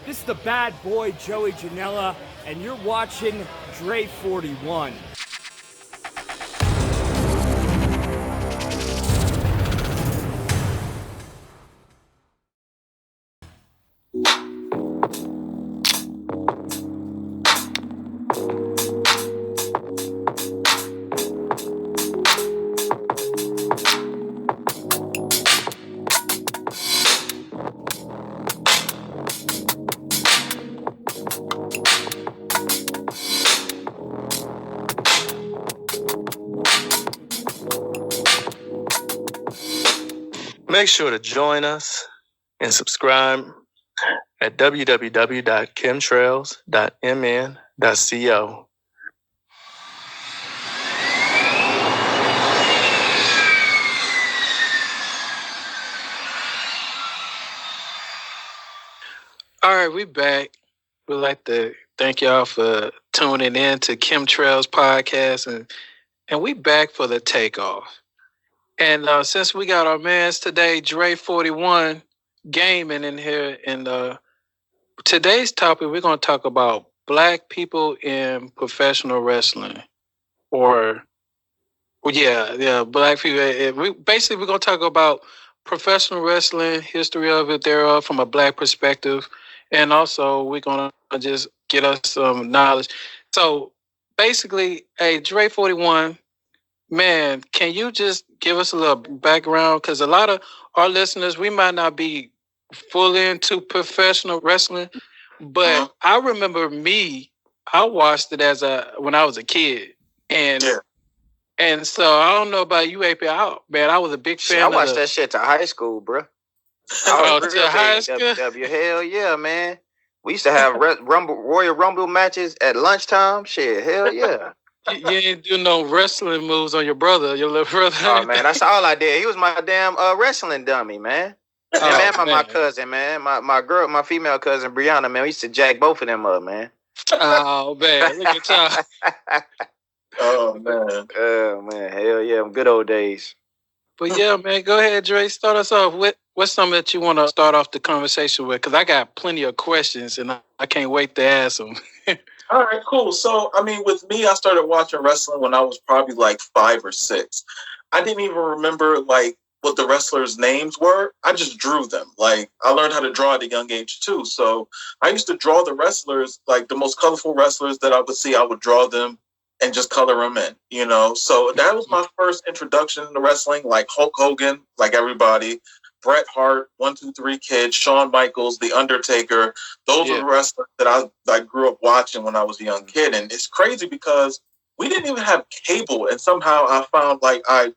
This is the bad boy Joey Janela, and you're watching Dre41. Make sure to join us and subscribe at www.kemtrails.mn.co. All right, we back. We'd like to thank y'all for tuning in to Kemtrails podcast, and we back for the takeoff. And since we got our mans today, Dre41 gaming in here, and today's topic, we're going to talk about black people in professional wrestling. Black people. We're going to talk about professional wrestling, history of it thereof from a black perspective, and also we're going to just get us some knowledge. So basically, hey, Dre41, man, can you just give us a little background? Because a lot of our listeners, we might not be fully into professional wrestling, but I remember I watched it when I was a kid, and so I don't know about you, AP. I was a big fan. I watched that shit to high school, bro. To high school? WW, hell yeah, man. We used to have Royal Rumble matches at lunchtime. Shit, hell yeah. You didn't do no wrestling moves on your little brother. Oh man, that's all I did. He was my damn wrestling dummy, man. My cousin, man, my female cousin Brianna, man. We used to jack both of them up, man. Oh man, look at y'all. Oh man, hell yeah, good old days. But yeah, man, go ahead, Dre. Start us off. What's something that you want to start off the conversation with? Because I got plenty of questions, and I can't wait to ask them. All right, cool. So, I mean, with me, I started watching wrestling when I was probably like 5 or 6. I didn't even remember like what the wrestlers' names were. I just drew them. Like, I learned how to draw at a young age too. So I used to draw the wrestlers, like the most colorful wrestlers that I would see. I would draw them and just color them in, you know. So that was my first introduction to wrestling, like Hulk Hogan, like everybody. Bret Hart, 1, 2, 3 Kid, Shawn Michaels, The Undertaker. Those were the wrestlers that I grew up watching when I was a young kid. And it's crazy because we didn't even have cable. And somehow I found like I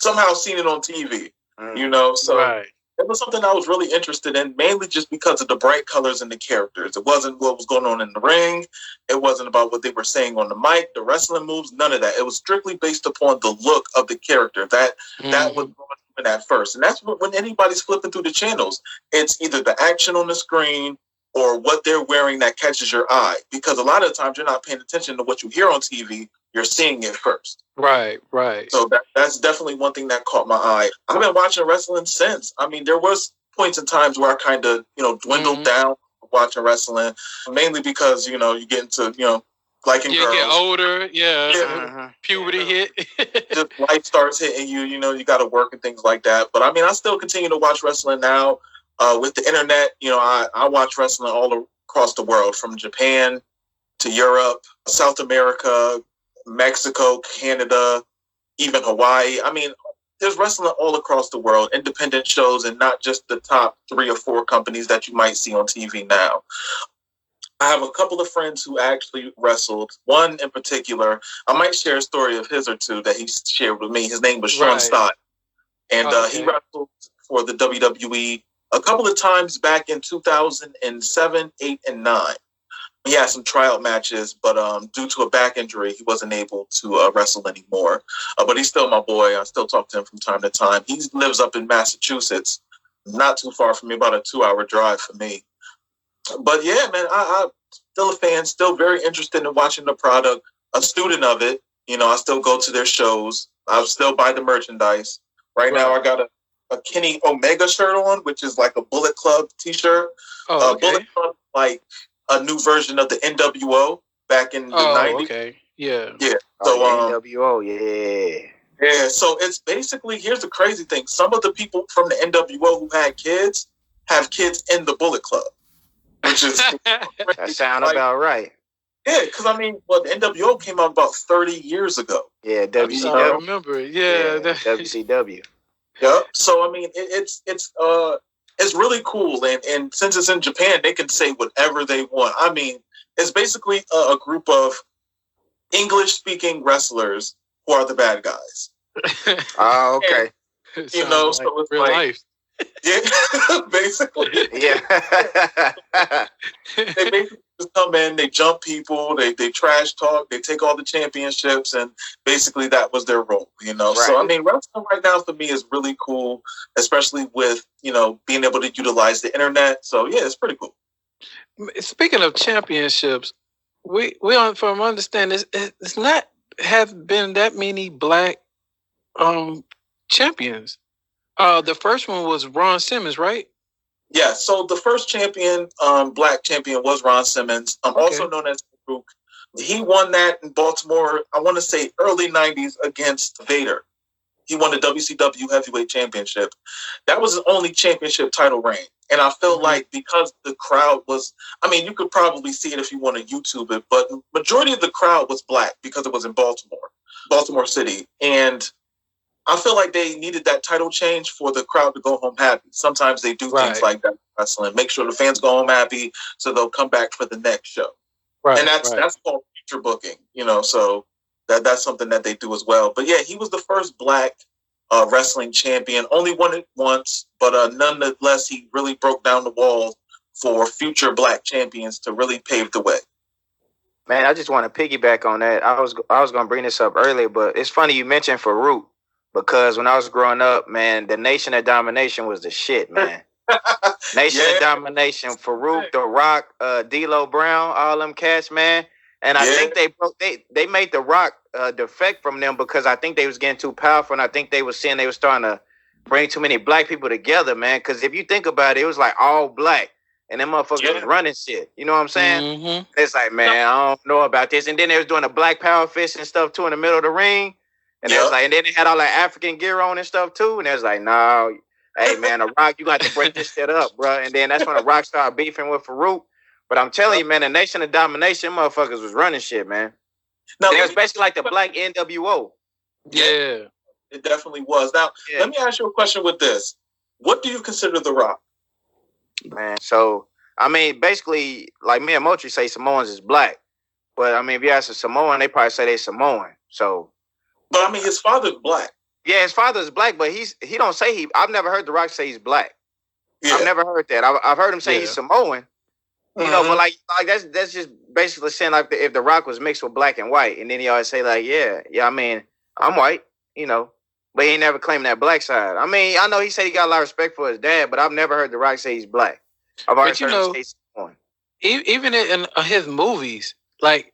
somehow seen it on TV, you know? So it was something I was really interested in, mainly just because of the bright colors and the characters. It wasn't what was going on in the ring. It wasn't about what they were saying on the mic, the wrestling moves, none of that. It was strictly based upon the look of the character. That was at first. And that's when anybody's flipping through the channels, it's either the action on the screen or what they're wearing that catches your eye. Because a lot of the times you're not paying attention to what you hear on TV, you're seeing it first. Right. So that's definitely one thing that caught my eye. I've been watching wrestling since. I mean, there was points in times where I kind of, dwindled down watching wrestling, mainly because, you get into, liking girls. You get older, puberty hit. Just life starts hitting you, you got to work and things like that. But I mean, I still continue to watch wrestling now. With the internet, I watch wrestling all across the world, from Japan to Europe, South America, Mexico, Canada, even Hawaii. I mean, there's wrestling all across the world, independent shows, and not just the top 3 or 4 companies that you might see on TV now. I have a couple of friends who actually wrestled. One in particular, I might share a story of his or two that he shared with me. His name was Sean Stott. And he wrestled for the WWE a couple of times back in 2007, 8, and 9. He had some tryout matches, but due to a back injury, he wasn't able to wrestle anymore. But he's still my boy. I still talk to him from time to time. He lives up in Massachusetts, not too far from me, about a 2-hour drive for me. But yeah, man, I'm still a fan, still very interested in watching the product, a student of it. I still go to their shows. I still buy the merchandise. Right now, I got a Kenny Omega shirt on, which is like a Bullet Club t-shirt. Oh, okay. Bullet Club like a new version of the NWO back in the 90s. Okay. Yeah. Yeah. So So NWO, yeah. yeah, so it's basically, here's the crazy thing. Some of the people from the NWO who had kids have kids in the Bullet Club, which is That sound about right. Yeah, because I mean, well, the NWO came out about 30 years ago. Yeah, I WCW. remember it. Yeah. WCW. Yep. So I mean, it's really cool, and since it's in Japan, they can say whatever they want. I mean, it's basically a group of English-speaking wrestlers who are the bad guys. Oh, okay. And, you know, so it's real like, life. yeah, basically. Yeah. They basically just come in, they jump people, they trash talk, they take all the championships, and basically that was their role, you know. Right. So I mean, wrestling right now for me is really cool, especially with, you know, being able to utilize the internet. So yeah, it's pretty cool. Speaking of championships, we from understanding it's not have been that many black champions. The first one was Ron Simmons, right? Yeah, so the first champion, black champion, was Ron Simmons, also known as Farouk. He won that in Baltimore, I want to say early 90s against Vader. He won the WCW Heavyweight Championship. That was his only championship title reign. And I feel like because the crowd was, I mean, you could probably see it if you want to YouTube it, but the majority of the crowd was black because it was in Baltimore City. And I feel like they needed that title change for the crowd to go home happy. Sometimes they do things like that in wrestling. Make sure the fans go home happy so they'll come back for the next show. Right, and that's called future booking, you know, so that's something that they do as well. But yeah, he was the first black wrestling champion. Only won it once, but nonetheless, he really broke down the wall for future black champions to really pave the way. Man, I just want to piggyback on that. I was going to bring this up earlier, but it's funny you mentioned Farouk. Because when I was growing up, man, the Nation of Domination was the shit, man. Nation of Domination, Farouk, The Rock, D'Lo Brown, all them cats, man. And I think they made The Rock defect from them because I think they was getting too powerful, and I think they was seeing they was starting to bring too many black people together, man. Because if you think about it, it was like all black, and them motherfuckers was running shit. You know what I'm saying? Mm-hmm. It's like, man, I don't know about this. And then they was doing a black power fist and stuff too in the middle of the ring. And it was like, and then they had all that African gear on and stuff too. And it was like, no, hey man, The Rock, you got to break this shit up, bro. And then that's when The Rock started beefing with Farouk. But I'm telling you, man, the Nation of Domination motherfuckers was running shit, man. No, it was basically like the black NWO. Yeah, it definitely was. Now, let me ask you a question with this. What do you consider The Rock? Man, so, I mean, basically, like me and Mochi say Samoans is black. But, I mean, if you ask a Samoan, they probably say they Samoan. So... But I mean, his father's black. Yeah, his father's black, but he don't say I've never heard The Rock say he's black. Yeah. I've never heard that. I've heard him say he's Samoan. You know, but like that's just basically saying like if The Rock was mixed with black and white, and then he always say like, yeah, I mean, I'm white, you know, but he ain't never claimed that black side. I mean, I know he said he got a lot of respect for his dad, but I've never heard The Rock say he's black. I've always heard him say Samoan. Even in his movies, like.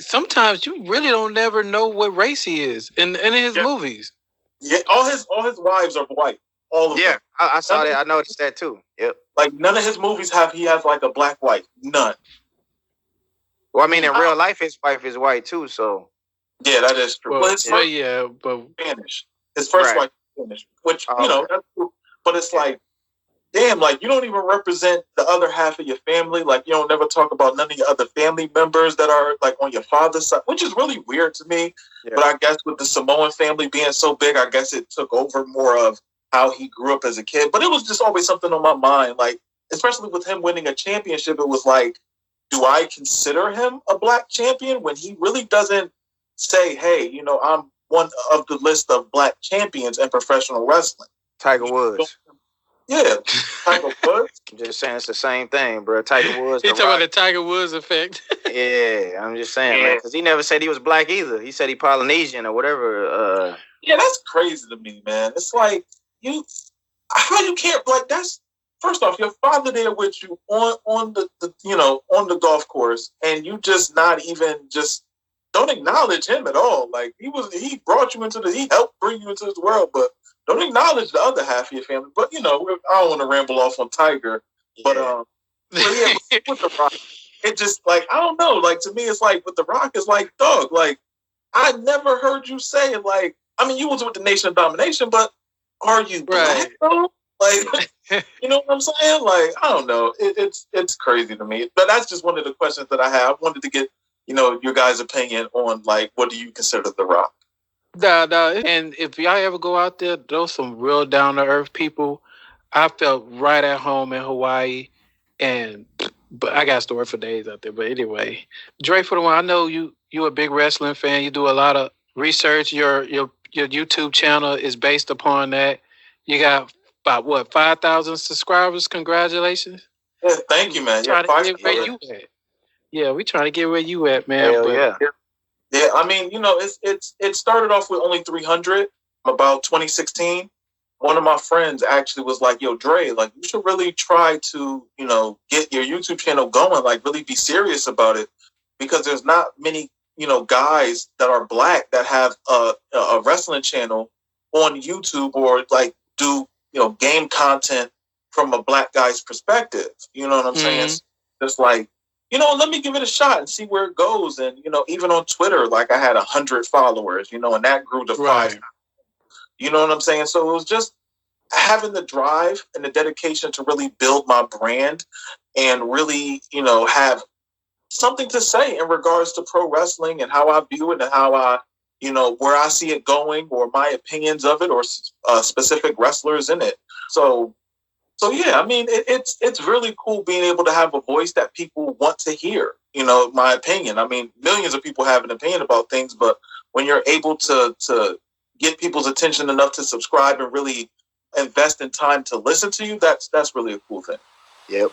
Sometimes you really don't never know what race he is in his movies. Yeah, all his wives are white. All of them. I saw that. I noticed that too. Yep. Like none of his movies he has like a black wife. None. Well, I mean, in real life, his wife is white too. So. Yeah, that is true. Well, but Spanish. His first wife is Spanish, which you know, that's true. But it's like. Damn, like you don't even represent the other half of your family. Like you don't never talk about none of your other family members that are like on your father's side, which is really weird to me. Yeah. But I guess with the Samoan family being so big, I guess it took over more of how he grew up as a kid. But it was just always something on my mind. Like, especially with him winning a championship, it was like, do I consider him a black champion when he really doesn't say, hey, you know, I'm one of the list of black champions in professional wrestling? Tiger Woods. Yeah, Tiger Woods. I'm just saying it's the same thing, bro. Tiger Woods. He talking about the Tiger Woods effect. Yeah, I'm just saying, man, because he never said he was black either. He said he Polynesian or whatever. Yeah, that's crazy to me, man. It's like how you can't like that's first off, your father there with you on the on the golf course, and you just not even just don't acknowledge him at all. Like he brought you he helped bring you into this world, but. Don't acknowledge the other half of your family. But, you know, I don't want to ramble off on Tiger. But So yeah, with The Rock, it just like I don't know. Like to me, it's like with The Rock, it's like dog. Like I never heard you say like. I mean, you was with the Nation of Domination, but are you black though? Like, you know what I'm saying? Like, I don't know. It's crazy to me. But that's just one of the questions that I have. I wanted to get your guys' opinion on like what do you consider The Rock? Nah. And if y'all ever go out there, those some real down to earth people. I felt right at home in Hawaii, but I got a story for days out there. But anyway, Dre41, I know you a big wrestling fan. You do a lot of research. Your YouTube channel is based upon that. You got about 5,000 subscribers. Congratulations. Yeah, thank you, man. Yeah, we trying to get where you at, man. Hell yeah. Yeah, I mean, it started off with only 300 about 2016. One of my friends actually was like, yo, Dre, like, you should really try to, get your YouTube channel going, like, really be serious about it. Because there's not many, guys that are black that have a wrestling channel on YouTube or, like, do, game content from a black guy's perspective. You know what I'm saying? Just like, let me give it a shot and see where it goes. And, even on Twitter, like, I had 100 followers, and that grew to 5. You know what I'm saying? So it was just having the drive and the dedication to really build my brand and really, have something to say in regards to pro wrestling and how I view it and how I, where I see it going or my opinions of it or specific wrestlers in it. So yeah, I mean, it's really cool being able to have a voice that people want to hear, my opinion. I mean, millions of people have an opinion about things, but when you're able to get people's attention enough to subscribe and really invest in time to listen to you, that's really a cool thing. Yep.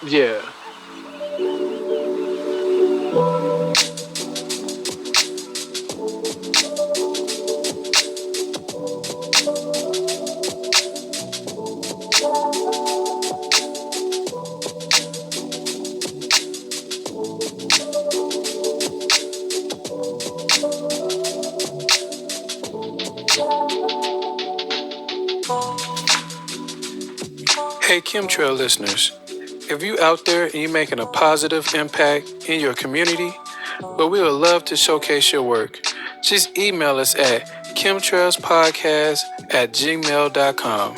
Yeah. Hey, Kemtrail listeners, if you out there and you're making a positive impact in your community, but we would love to showcase your work, just email us at chemtrailspodcast@gmail.com.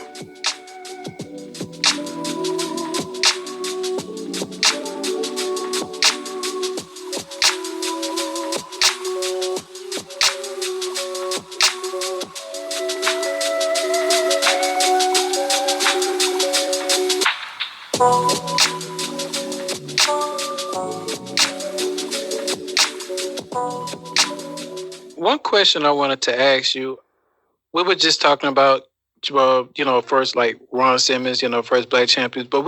One question I wanted to ask you, we were just talking about, first like Ron Simmons, first black champions, but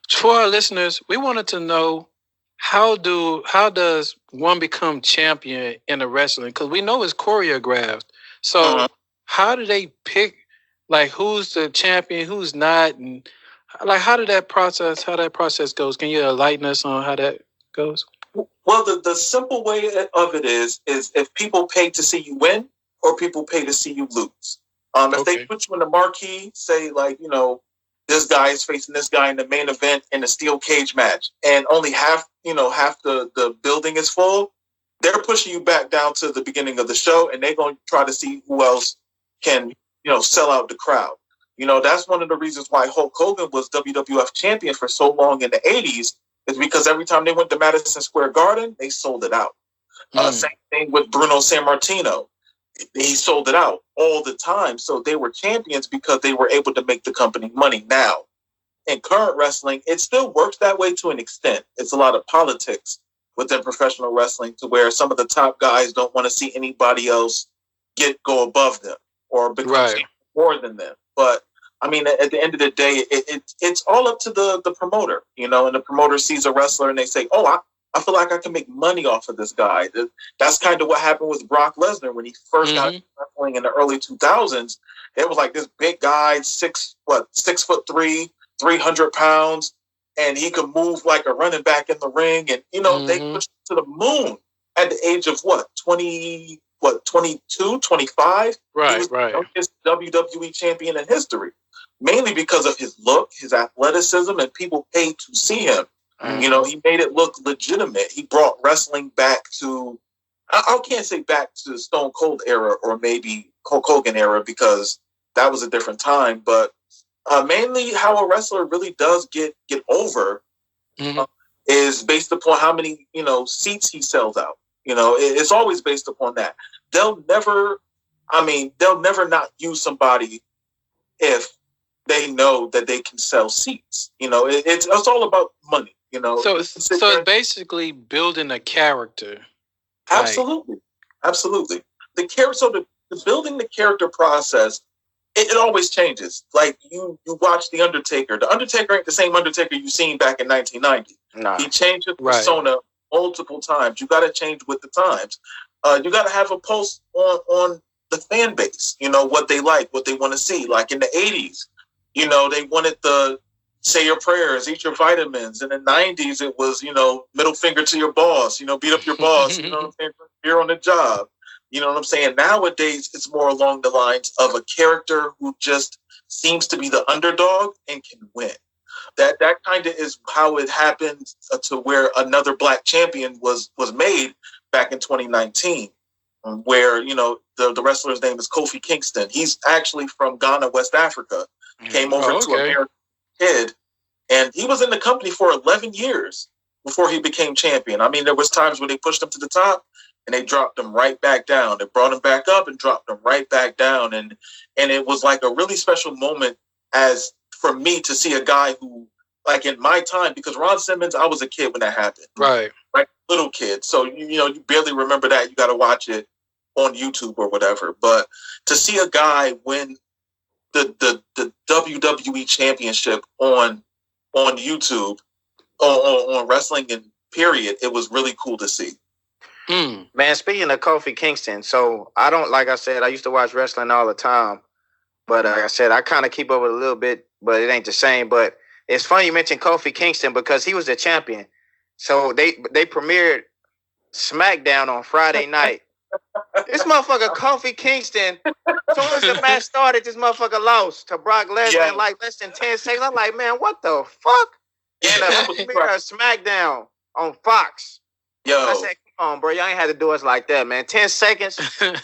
for our listeners, we wanted to know how does one become champion in a wrestling? Because we know it's choreographed. So how do they pick, like, who's the champion, who's not, and like how that process goes? Can you enlighten us on how that goes? Well, the simple way of it is if people pay to see you win or people pay to see you lose. If they put you in the marquee, say like, this guy is facing this guy in the main event in a steel cage match and only half the building is full, they're pushing you back down to the beginning of the show and they're going to try to see who else can, sell out the crowd. That's one of the reasons why Hulk Hogan was WWF champion for so long in the 80s. Is because every time they went to Madison Square Garden, they sold it out. Same thing with Bruno Sammartino. He sold it out all the time. So they were champions because they were able to make the company money. Now, in current wrestling, it still works that way to an extent. It's a lot of politics within professional wrestling to where some of the top guys don't want to see anybody else go above them or become more than them. But I mean, at the end of the day, it's all up to the promoter, and the promoter sees a wrestler and they say, oh, I feel like I can make money off of this guy. That's kind of what happened with Brock Lesnar when he first got wrestling in the early 2000s. It was like this big guy, 6'3", 300 pounds, and he could move like a running back in the ring. And, they pushed him to the moon at the age of 22, 25? Right, he was the youngest WWE champion in history. mainly because of his look, his athleticism, and people paid to see him. Mm-hmm. You know, he made it look legitimate. He brought wrestling back to, I can't say back to the Stone Cold era or maybe Hulk Hogan era because that was a different time, but mainly how a wrestler really does get over is based upon how many, seats he sells out. It's always based upon that. They'll never not use somebody if they know that they can sell seats. It's all about money. So it's basically building a character. Absolutely, absolutely. The character. So the building the character process, it always changes. Like you watch The Undertaker. The Undertaker ain't the same Undertaker you seen back in 1990. Nah. He changed his persona multiple times. You got to change with the times. You got to have a pulse on the fan base. What they like, what they want to see. Like in the 80s, they wanted the say your prayers, eat your vitamins. In the 90s, it was, middle finger to your boss, beat up your boss, you know what I'm saying? You're on the job. You know what I'm saying? Nowadays, it's more along the lines of a character who just seems to be the underdog and can win. That kind of is how it happened to where another black champion was made back in 2019, where, the wrestler's name is Kofi Kingston. He's actually from Ghana, West Africa. Came over to America. Kid, and he was in the company for 11 years before he became champion. I mean, there was times when they pushed him to the top and they dropped him right back down. They brought him back up and dropped him right back down. And it was like a really special moment as for me to see a guy who, like in my time, because Ron Simmons, I was a kid when that happened. Right. Little kid. So, you barely remember that. You got to watch it on YouTube or whatever. But to see a guy win the WWE Championship on YouTube, on wrestling and period, it was really cool to see. Man, speaking of Kofi Kingston, so like I said, I used to watch wrestling all the time, but like I said, I kind of keep up with it a little bit, but it ain't the same. But it's funny you mentioned Kofi Kingston because he was the champion. So they premiered SmackDown on Friday night. This motherfucker Kofi Kingston, as soon as the match started, this motherfucker lost to Brock Lesnar in like less than 10 seconds. I'm like, man, what the fuck? And premiere of SmackDown on Fox. I said, come on, bro, y'all ain't had to do us like that, man. 10 seconds. Man,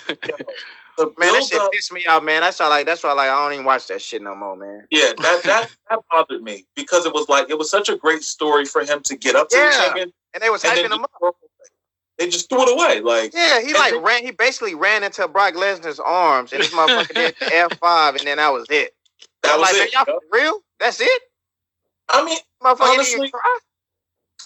that shit pissed me off, man. That's why I don't even watch that shit no more, man. Yeah, that bothered me because it was such a great story for him to get up to the champion. And they was hyping him up. They just threw it away. He basically ran into Brock Lesnar's arms and this motherfucker did the F5 and then that was it. That was it. Man, y'all for real? That's it? I mean, honestly,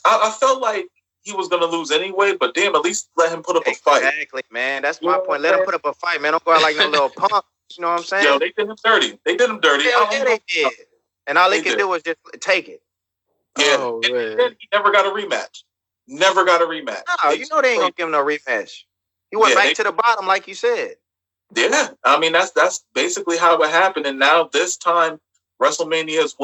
I felt like he was going to lose anyway, but damn, at least let him put up a fight. Exactly, man. That's my point. Let him put up a fight, man. Don't go out like no little punk. You know what I'm saying? Yo, they did him dirty. They did. Yeah, they did. And all they could do was just take it. Yeah, and he never got a rematch. Never got a rematch. No, they ain't gonna give him no rematch. He went back to the bottom, like you said. Yeah, I mean that's basically how it happened. And now this time, WrestleMania is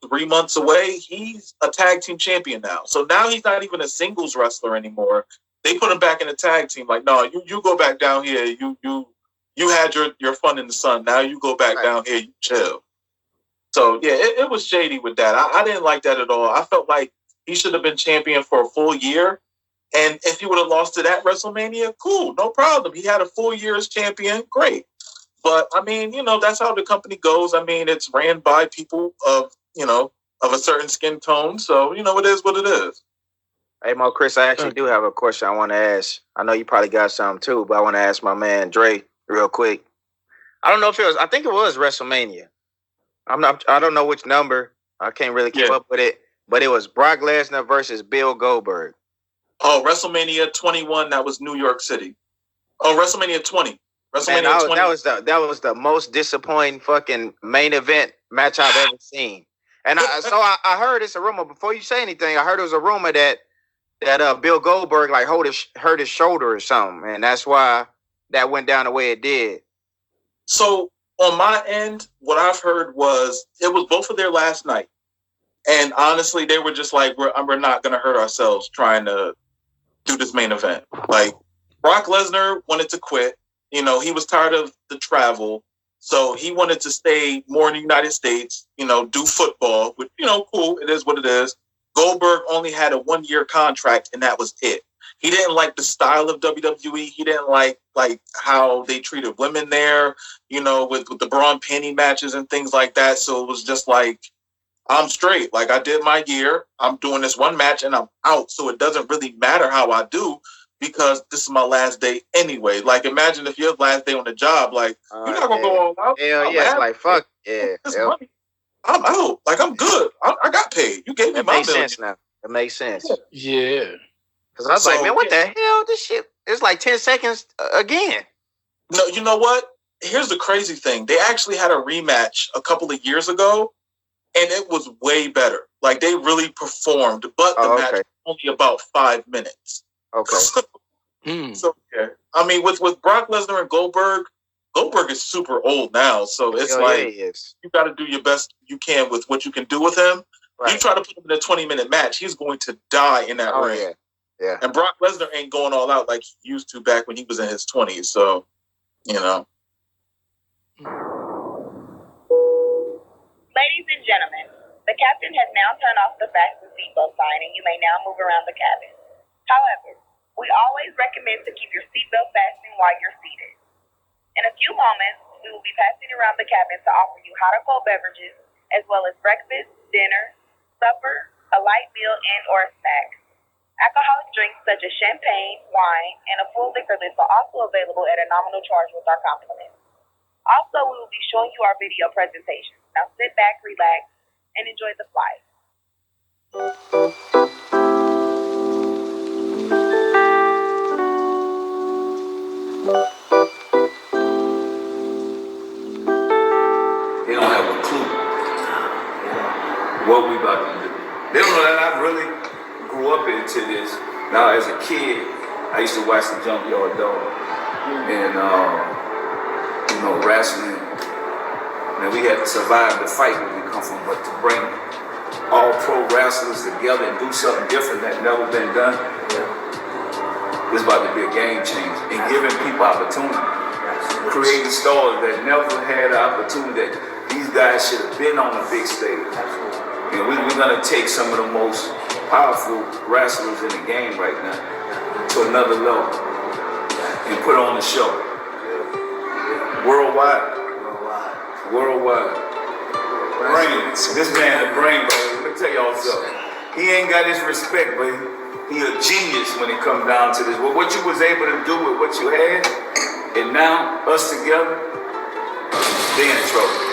3 months away. He's a tag team champion now. So now he's not even a singles wrestler anymore. They put him back in a tag team. Like, no, you go back down here. You had your fun in the sun. Now you go back down here. You chill. So yeah, it was shady with that. I didn't like that at all. I felt like he should have been champion for a full year. And if he would have lost to that WrestleMania, cool, no problem. He had a full year as champion, great. But I mean, that's how the company goes. I mean, it's ran by people of a certain skin tone. So, it is what it is. Hey, Mo, Chris, I actually do have a question I want to ask. I know you probably got some too, but I want to ask my man Dre real quick. I don't know if I think it was WrestleMania. I don't know which number. I can't really keep up with it. But it was Brock Lesnar versus Bill Goldberg. Oh, WrestleMania 21. That was New York City. Oh, WrestleMania 20. WrestleMania 20. That was the most disappointing fucking main event match I've ever seen. And I heard it's a rumor. Before you say anything, I heard it was a rumor that Bill Goldberg hurt his shoulder or something, and that's why that went down the way it did. So on my end, what I've heard was it was both of their last night. And honestly, they were just like, we're not going to hurt ourselves trying to do this main event. Like, Brock Lesnar wanted to quit. He was tired of the travel. So he wanted to stay more in the United States, do football, which, cool. It is what it is. Goldberg only had a 1-year contract, and that was it. He didn't like the style of WWE. He didn't like how they treated women there, with the bra and panty matches and things like that. So it was just like, I'm straight. Like, I did my year. I'm doing this one match, and I'm out. So it doesn't really matter how I do, because this is my last day anyway. Like, imagine if your last day on the job, like, you're not going to go all out. Hell yeah, it's like, fuck. Yeah. Money. I'm out. Like, I'm good. I got paid. You gave me my million. It makes million. sense now. It makes sense. Yeah. Because I was like, man, what the hell? This shit, it's like 10 seconds again. No, you know what? Here's the crazy thing. They actually had a rematch a couple of years ago, and it was way better. Like, they really performed, but the match was only about 5 minutes. Okay. So yeah. I mean, with Brock Lesnar and Goldberg is super old now. So it's you got to do your best you can with what you can do with him. Right. You try to put him in a 20-minute match, he's going to die in that ring. Yeah. Yeah. And Brock Lesnar ain't going all out like he used to back when he was in his 20s. So, Ladies and gentlemen, the captain has now turned off the fasten seatbelt sign, and you may now move around the cabin. However, we always recommend to keep your seatbelt fastened while you're seated. In a few moments, we will be passing around the cabin to offer you hot or cold beverages, as well as breakfast, dinner, supper, a light meal, and or a snack. Alcoholic drinks such as champagne, wine, and a full liquor list are also available at a nominal charge with our compliments. Also, we will be showing you our video presentation. Now sit back, relax, and enjoy the flight. They don't have a clue what we about to do. They don't know that I really grew up into this. Now, as a kid, I used to watch the Junkyard Dog and wrestling. And we had to survive the fight where we come from, but to bring all pro wrestlers together and do something different that never been done, this is about to be a game changer. And giving people opportunity, creating stars that never had an opportunity, that these guys should have been on the big stage. And we're gonna take some of the most powerful wrestlers in the game right now to another level and put on the show. Worldwide. Brain. This man a brain, bro. Let me tell y'all something. He ain't got his respect, but he a genius when it comes down to this. But what you was able to do with what you had, and now us together, they in trouble.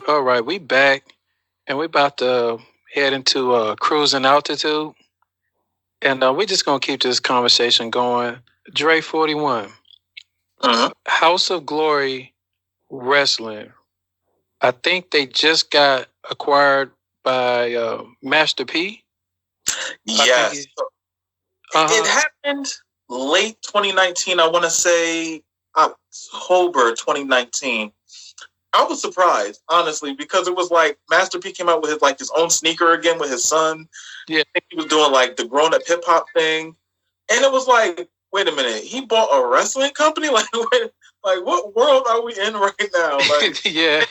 All right, we back, and we about to head into cruising altitude, and we're just gonna keep this conversation going. Dre41, House of Glory Wrestling. I think they just got acquired by Master P. Yes, it happened late 2019. I want to say October 2019. I was surprised, honestly, because it was like Master P came out with his own sneaker again with his son. Yeah, I think he was doing like the grown-up hip-hop thing, and it was like, wait a minute, he bought a wrestling company? Like what world are we in right now? Like, yeah.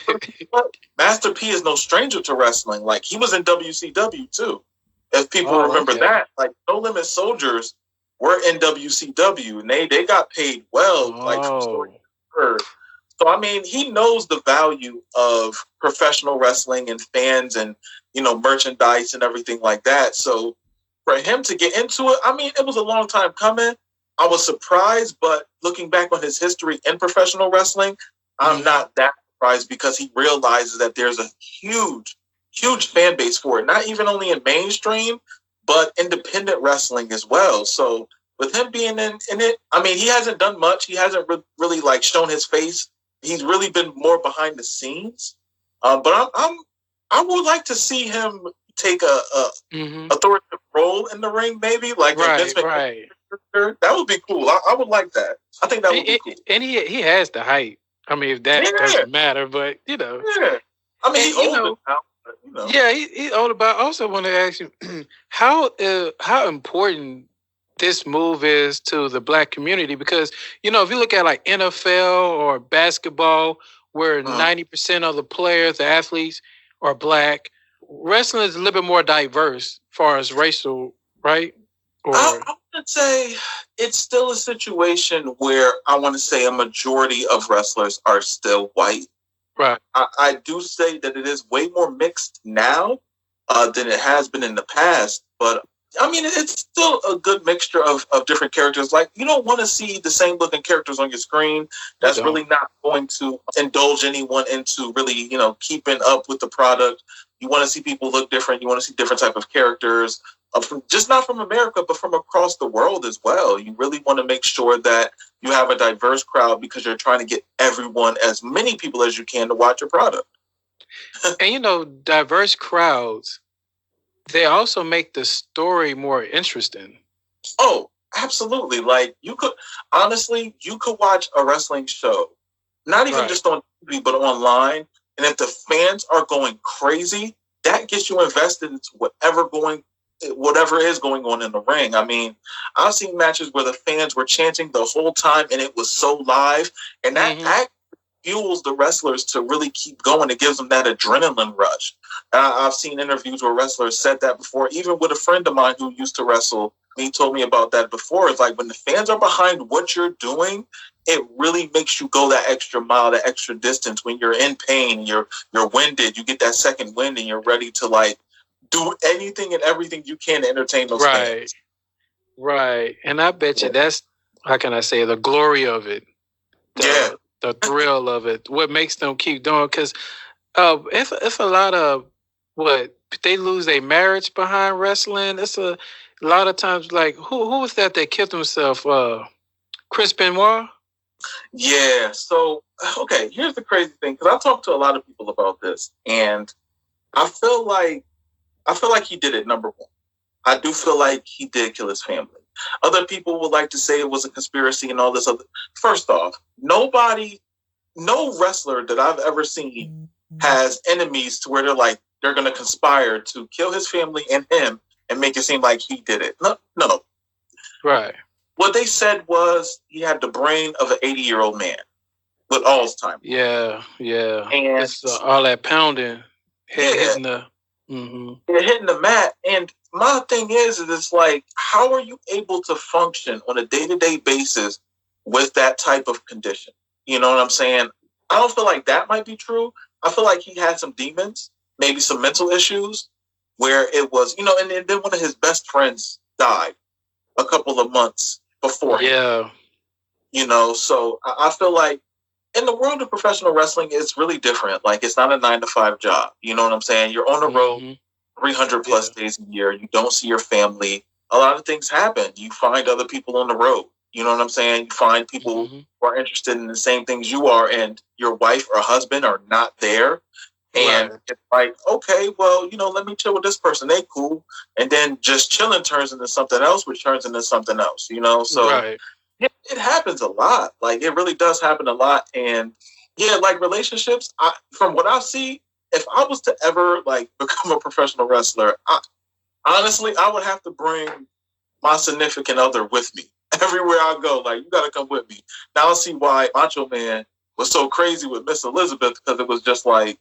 Master P is no stranger to wrestling. Like, he was in WCW too, if people remember that. Like, No Limit Soldiers were in WCW, and they got paid well. Like, from story heard. So, I mean, he knows the value of professional wrestling and fans and, merchandise and everything like that. So for him to get into it, I mean, it was a long time coming. I was surprised, but looking back on his history in professional wrestling, I'm not that surprised because he realizes that there's a huge, huge fan base for it. Not even only in mainstream, but independent wrestling as well. So with him being in it, I mean, he hasn't done much. He hasn't really like shown his face. He's really been more behind the scenes, but I would like to see him, take a authoritative role in the ring, maybe like a Vince McMahon character. That would be cool. I would like that. I think that would be cool. And he has the height. I mean, if that doesn't matter, but you know. Yeah. I mean, he's older now. But, you know. Yeah, he's older. But I also want to ask you how important this move is to the black community, because if you look at like NFL or basketball, where 90% of the players, the athletes, are black, wrestling is a little bit more diverse as far as racial, right? Or I would say it's still a situation where I want to say a majority of wrestlers are still white. Right. I do say that it is way more mixed now than it has been in the past, but I mean, it's still a good mixture of different characters. Like, you don't want to see the same looking characters on your screen. That's really not going to indulge anyone into really, keeping up with the product. You want to see people look different. You want to see different type of characters, just not from America, but from across the world as well. You really want to make sure that you have a diverse crowd because you're trying to get everyone, as many people as you can, to watch your product. And, diverse crowds, they also make the story more interesting. Oh, absolutely. Like, you could watch a wrestling show, not even just on TV, but online. And if the fans are going crazy, that gets you invested into whatever is going on in the ring. I mean, I've seen matches where the fans were chanting the whole time and it was so live. And that fuels the wrestlers to really keep going. It gives them that adrenaline rush. I've seen interviews where wrestlers said that before, even with a friend of mine who used to wrestle. He told me about that before. It's like when the fans are behind what you're doing, it really makes you go that extra mile, that extra distance. When you're in pain, you're winded, you get that second wind and you're ready to like do anything and everything you can to entertain those fans. Right. And I bet you that's, how can I say, the glory of it. The thrill of it, what makes them keep doing. Because it's a lot of they lose their marriage behind wrestling. It's a lot of times, like who was that killed himself? Chris Benoit. Yeah. So okay, here's the crazy thing, because I talked to a lot of people about this, and I feel like he did it. Number one, I do feel like he did kill his family. Other people would like to say it was a conspiracy and all this other. First off, no wrestler that I've ever seen has enemies to where they're going to conspire to kill his family and him and make it seem like he did it. No. Right. What they said was he had the brain of an 80-year-old man with Alzheimer's. Yeah. And it's all that pounding, hitting the mat. And my thing is it's like, how are you able to function on a day-to-day basis with that type of condition? You know what I'm saying? I don't feel like that might be true. I feel like he had some demons, maybe some mental issues, where it was, and then one of his best friends died a couple of months before him. Yeah. So I feel like in the world of professional wrestling, it's really different. Like, it's not a 9-to-5 job. You know what I'm saying? You're on the road 300 plus days a year. You don't see your family. A lot of things happen. You find other people on the road. You know what I'm saying? You find people who are interested in the same things you are, and your wife or husband are not there. And it's like, okay, well, let me chill with this person. They cool. And then just chilling turns into something else, which turns into something else, So it happens a lot. Like, it really does happen a lot. And yeah, like relationships, from what I see, if I was to ever become a professional wrestler, honestly, I would have to bring my significant other with me everywhere I go. Like, you got to come with me. Now I see why Macho Man was so crazy with Miss Elizabeth, because it was just like,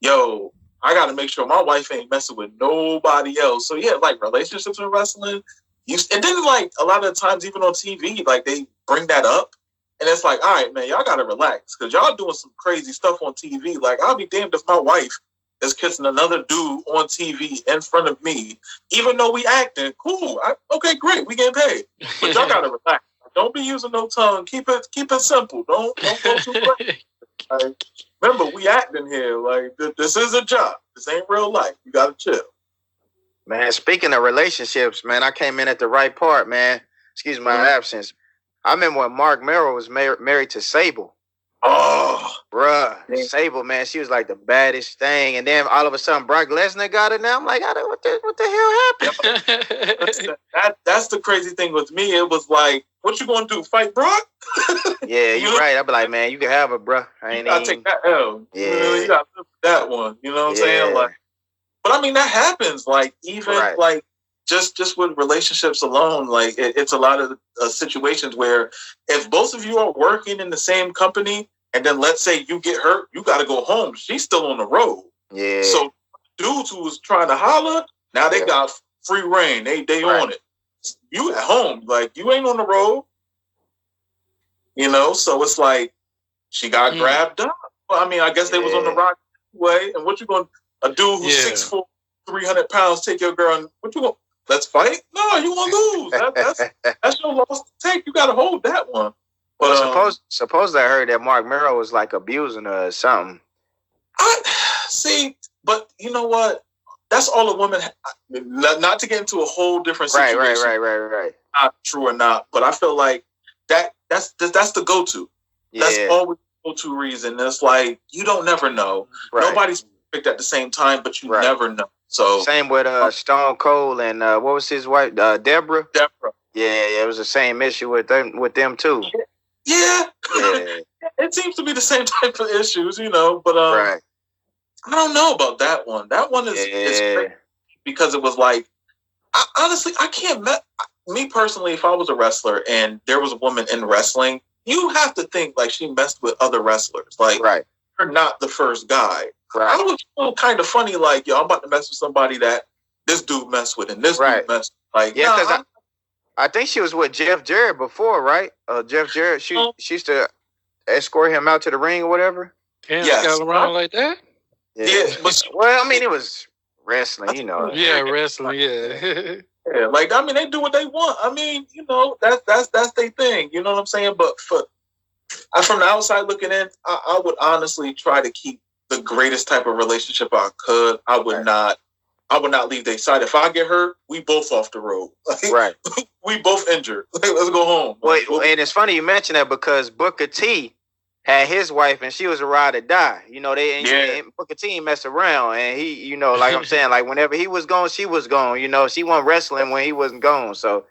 yo, I got to make sure my wife ain't messing with nobody else. So yeah, like relationships in wrestling, and then a lot of times even on TV, they bring that up, and it's like, all right, man, y'all got to relax, because y'all doing some crazy stuff on TV. Like, I'll be damned if my wife is kissing another dude on TV in front of me, even though we acting cool. Okay, great, we getting paid, but y'all got to relax. Don't be using no tongue. Keep it simple. Don't go too crazy. Remember, we acting here. Like, this is a job. This ain't real life. You gotta chill. Man, speaking of relationships, man, I came in at the right part, man. Excuse my absence. I remember when Mark Merrill was married to Sable. Oh, bruh, Sable, man, she was like the baddest thing. And then all of a sudden, Brock Lesnar got it. Now I'm like, what the hell happened? that's the crazy thing with me. It was like, what you gonna do? Fight Brock? Yeah, you're right. I'd be like, man, you can have it, bruh. You gotta take that L. Yeah, you gotta live with that one. You know what I'm saying? Like, but I mean, that happens. Like, even like just with relationships alone, like it's a lot of situations where if both of you are working in the same company. And then let's say you get hurt, you got to go home. She's still on the road. Yeah. So dudes who was trying to holler, now they got free reign. They on it. You at home, like you ain't on the road. You know, so it's like she got grabbed up. Well, I mean, I guess they was on the rock way. And what you going? A dude who's 6'4", 300 pounds take your girl? And what you going? Let's fight? No, you gonna lose. That's your loss to take. You got to hold that one. But suppose I heard that Mark Merrow was like abusing her or something. I see, but you know what? That's all a woman. Not to get into a whole different situation. Right. Not true or not, but I feel like that's the go-to. Yeah. That's always the go-to reason. It's like you don't never know. Right. Nobody's perfect at the same time, but you never know. So same with Stone Cold and what was his wife, Deborah. Yeah, it was the same issue with them too. Yeah. It seems to be the same type of issues, you know. But I don't know about that one. That one is crazy because it was like, honestly, I can't. Me personally, if I was a wrestler and there was a woman in wrestling, you have to think like she messed with other wrestlers. Like, you're not the first guy. I would feel kind of funny, like, yo, I'm about to mess with somebody that this dude messed with, and this dude messed with. Like, because I think she was with Jeff Jarrett before, right? Jeff Jarrett, she used to escort him out to the ring or whatever. Got around like that? Yeah. But, well, I mean, it was wrestling, you know. Yeah, wrestling, yeah. Yeah, like, I mean, they do what they want. I mean, you know, that's their thing. You know what I'm saying? But from the outside looking in, I would honestly try to keep the greatest type of relationship I could. I would not leave their side. If I get hurt, we both off the road. Like, we both injured. Let's go home. Well, and it's funny you mention that because Booker T had his wife and she was a ride or die. You know, Booker T ain't mess around, and he, you know, like I'm saying, like whenever he was gone, she was gone. You know, she wasn't wrestling when he wasn't gone. So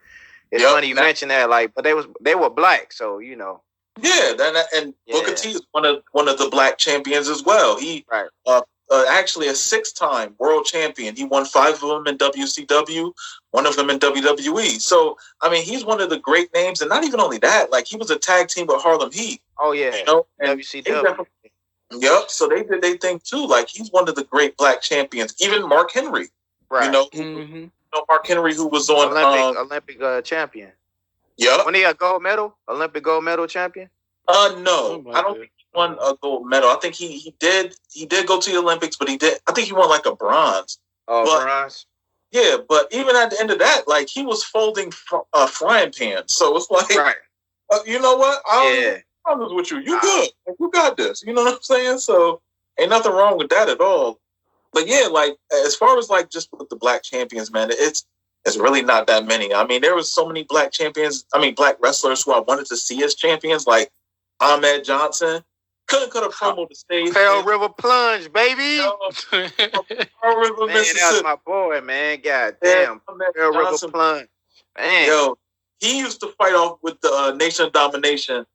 it's funny you mention that. Like, but they were black, so you know. Yeah, and Booker T is one of the black champions as well. He actually a 6-time world champion. He won 5 of them in WCW, 1 of them in WWE. So, I mean, he's one of the great names. And not even only that, like, he was a tag team with Harlem Heat. Oh, yeah. You know? WCW. Yep. So they did they thing, too. Like, he's one of the great black champions. Even Mark Henry. Right. You know, Mark Henry, who was on... Olympic champion. Yep. When he got Olympic gold medal champion? No. I don't think he won a gold medal. I think he did go to the Olympics, but I think he won like a bronze. Oh, bronze? Yeah, but even at the end of that, like, he was folding frying pans. So it's like, you know what? I'm with you. You good. You got this. You know what I'm saying? So ain't nothing wrong with that at all. But yeah, like, as far as like just with the black champions, man, it's really not that many. I mean, there was so many black wrestlers who I wanted to see as champions, like Ahmed Johnson. Couldn't cut a promo to stage. Pearl River Plunge, baby. Pearl River, man, that was my boy, man. God damn. Pearl River Plunge. Man. Yo, he used to fight off with the Nation of Domination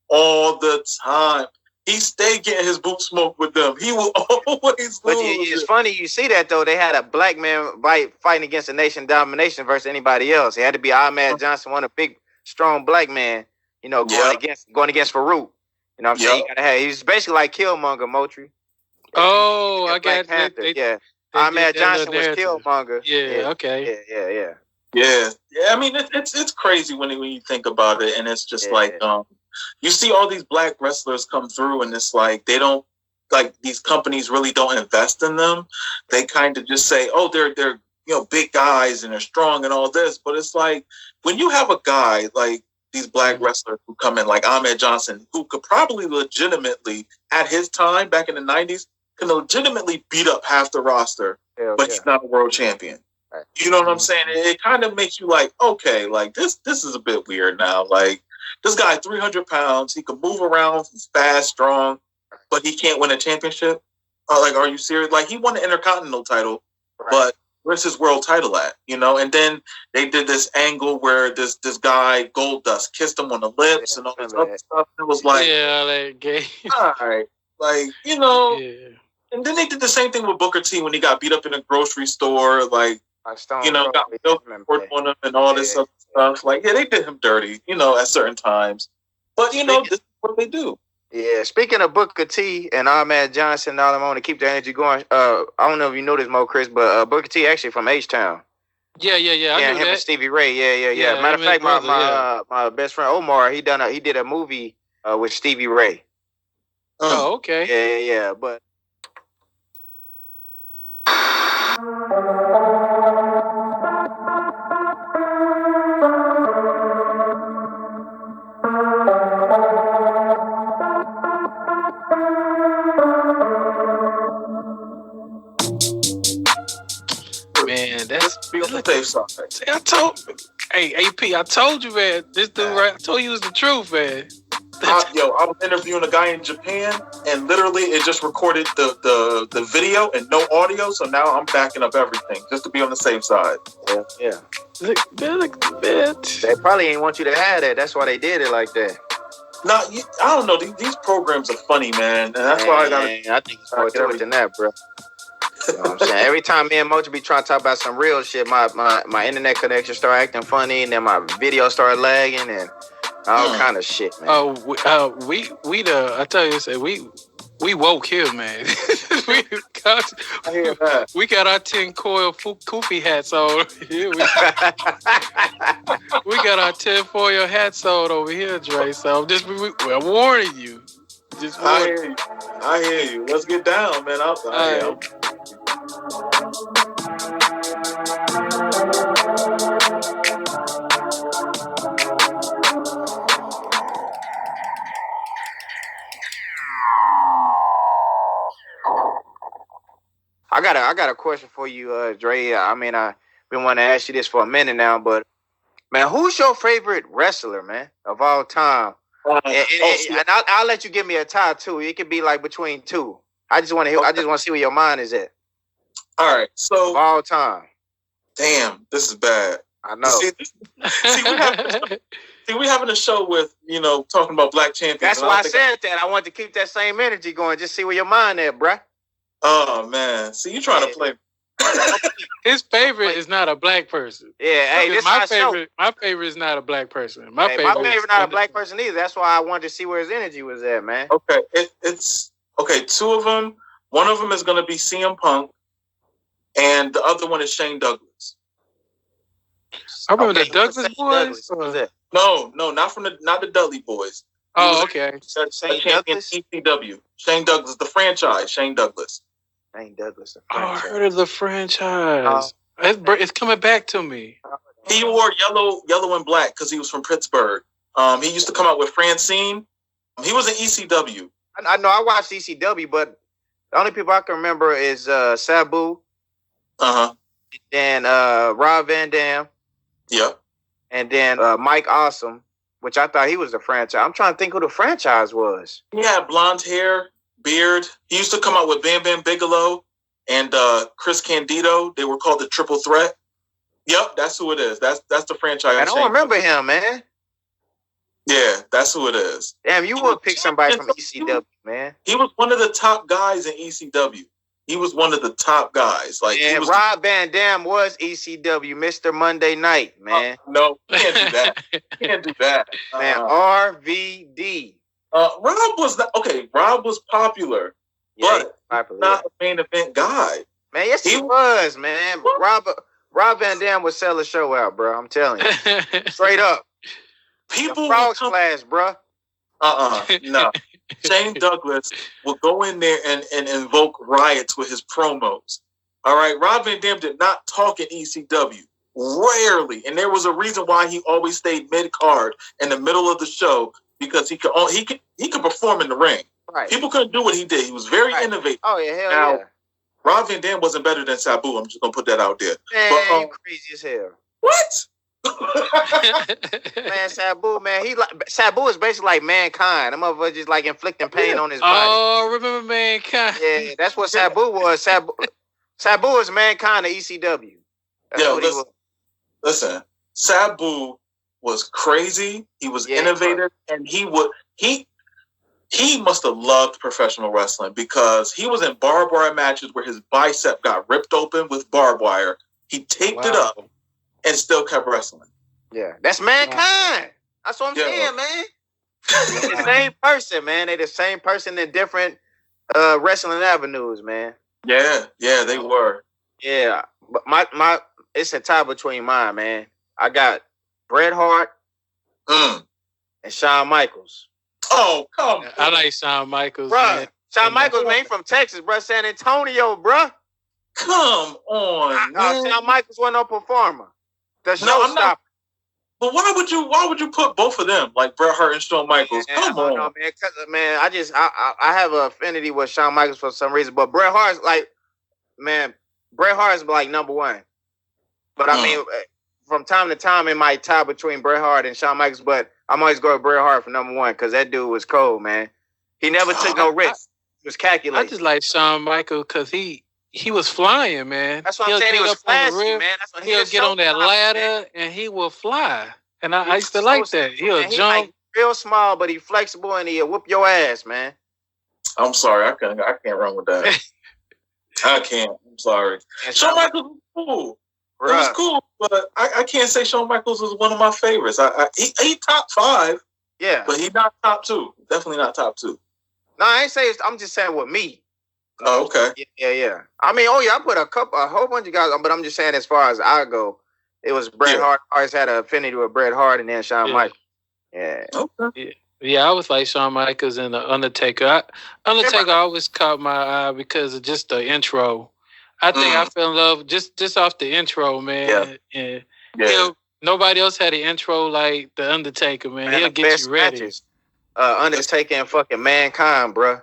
all the time. He stayed getting his boot smoked with them. He will always lose. But it's funny you see that, though. They had a black man fighting against the Nation of Domination versus anybody else. It had to be Ahmed Johnson, one of the big, strong black man, you know, going against Farouk. You know what I'm saying? He's basically like Killmonger, Moultrie. Oh, I got it. Ahmed Johnson was Killmonger. Yeah, okay. Yeah. I mean, it's crazy when you think about it, and it's just like you see all these black wrestlers come through, and it's like they don't, like, these companies really don't invest in them. They kind of just say, oh, they're big guys and they're strong and all this, but it's like when you have a guy like these black wrestlers who come in, like Ahmed Johnson, who could probably legitimately, at his time back in the 90s, can legitimately beat up half the roster, but he's not a world champion. Right. You know what I'm saying? It kind of makes you like, okay, like this is a bit weird now. Like, This guy, 300 pounds. He can move around. He's fast, strong, but he can't win a championship. Like, are you serious? Like, he won the Intercontinental title, but where's his world title at? You know, and then they did this angle where this guy, Goldust, kissed him on the lips and all this other stuff. It was like, that game. all right. Like, you know, and then they did the same thing with Booker T when he got beat up in a grocery store, like, you know, got milk on him and all this other stuff. Like, yeah, they did him dirty, you know, at certain times. But, you know, this is what they do. Yeah, speaking of Booker T and Ahmed Johnson and all them, I want to keep the energy going. I don't know if you know this, Mo, Chris, but Booker T actually from H-Town. Yeah. I knew him and Stevie Ray. Yeah. Matter of fact, my best friend Omar, he did a movie with Stevie Ray. Oh, okay. Yeah. But man, that's be on the safe side. Hey, AP, I told you, man. This dude, right? I told you it was the truth, man. I was interviewing a guy in Japan, and literally it just recorded the video and no audio. So now I'm backing up everything just to be on the safe side. Yeah. Look, bitch. They probably ain't want you to have that. That's why they did it like that. Now, I don't know. These programs are funny, man, and that's why I think it's more to it than that, bro. You know what I'm saying? Every time me and Mojo be trying to talk about some real shit, my internet connection start acting funny, and then my video started lagging, and all kind of shit, man. I tell you, we woke here, man. I hear that. We got our 10-coil Kofi hats on. Here we got our 10-foil hats on over here, Dre. So I'm warning you. I hear you. Let's get down, man. I got a question for you, Dre. I mean, I've been wanting to ask you this for a minute now, but man, who's your favorite wrestler, man, of all time? And I'll let you give me a tie too. It could be like between two. I just want to see where your mind is at. All right, so of all time. Damn, this is bad. I know. We having a show with, you know, talking about black champions. That's why I said that. I want to keep that same energy going. Just see where your mind at, bruh. Oh man, see, you trying to play. His favorite is not a black person. Yeah, hey, this my favorite. My favorite is not a black person. My favorite not a black person either. That's why I wanted to see where his energy was at, man. Okay, it's okay. Two of them. One of them is going to be CM Punk, and the other one is Shane Douglas. I remember the Douglas boys. No, not the Dudley boys. Oh, okay. Shane Douglas? ECW. Shane Douglas, the franchise. Shane Douglas. Shane Douglas. Oh, I heard of the franchise. It's coming back to me. He wore yellow and black because he was from Pittsburgh. He used to come out with Francine. He was in ECW. I know I watched ECW, but the only people I can remember is Sabu. And Rob Van Dam. Yep. And then Mike Awesome, which I thought he was the franchise. I'm trying to think who the franchise was. He had blonde hair, beard. He used to come out with Bam Bam Bigelow and Chris Candido. They were called the Triple Threat. Yep, that's who it is. That's the franchise. I don't remember him, man. Yeah, that's who it is. Damn, you would pick somebody from ECW, man. He was one of the top guys in ECW. He was one of the top guys. Like, Rob Van Dam was ECW, Mr. Monday Night, man. No, can't do that. Can't do that. Man, RVD. Rob was popular, but not a main event guy. Man, yes, he was, man. Rob Van Dam would sell a show out, bro. I'm telling you. Straight up. People Frog Splash, bro. No. Shane Douglas will go in there and invoke riots with his promos. All right, Rob Van Dam did not talk in ECW. Rarely. And there was a reason why he always stayed mid-card in the middle of the show, because he could perform in the ring. Right. People couldn't do what he did. He was very innovative. Oh, yeah, hell yeah. Rob Van Dam wasn't better than Sabu. I'm just going to put that out there. Man, you crazy as hell. What? Man, Sabu, man, Sabu is basically like Mankind. Them motherfuckers just like inflicting pain on his body. Oh, remember Mankind? Yeah, that's what Sabu was. Sabu is Mankind of ECW. That's what he was. Listen, Sabu was crazy. He was innovative, and he must have loved professional wrestling because he was in barbed wire matches where his bicep got ripped open with barbed wire. He taped it up and still kept wrestling. Yeah, that's Mankind. Wow. That's what I'm saying, man. They're the same person, man. They're the same person in different wrestling avenues, man. Yeah, they were. Yeah, but my it's a tie between mine, man. I got Bret Hart and Shawn Michaels. Oh, come on. I like Shawn Michaels, bruh. man. Shawn Michaels, man, from Texas, bro. San Antonio, bro. Come on, man. Shawn Michaels wasn't no performer. The showstopper. But why would you put both of them like Bret Hart and Shawn Michaels? Man, come on, know, man. I have an affinity with Shawn Michaels for some reason, but Bret Hart's like, man, Bret Hart's like number one. But I mean, from time to time, it might tie between Bret Hart and Shawn Michaels, but I'm always going to Bret Hart for number one because that dude was cold, man. He never took no risks. He was calculated. I just like Shawn Michaels because he was flying, man. That's what I'm saying. He was flashy, man. That's what he'll get on that ladder and he will fly. And I used to like that. He'll jump. He like real small, but he flexible and he'll whoop your ass, man. I'm sorry. I can't run with that. I can't. I'm sorry. Shawn Michaels was cool. Bruh. It was cool, but I can't say Shawn Michaels was one of my favorites. He top 5. Yeah. But he's not top 2. Definitely not top 2. No, I ain't saying. I'm just saying with me. Oh, okay. Yeah. I mean, I put a whole bunch of guys on, but I'm just saying as far as I go, it was Bret Hart. I always had an affinity with Bret Hart and then Shawn Michaels. Yeah. Okay. Yeah, I was like Shawn Michaels and the Undertaker. Undertaker always caught my eye because of just the intro. I think I fell in love just off the intro, man. Yeah. Nobody else had an intro like the Undertaker, man. He'll get you ready. Matches. Undertaker and fucking Mankind, bro.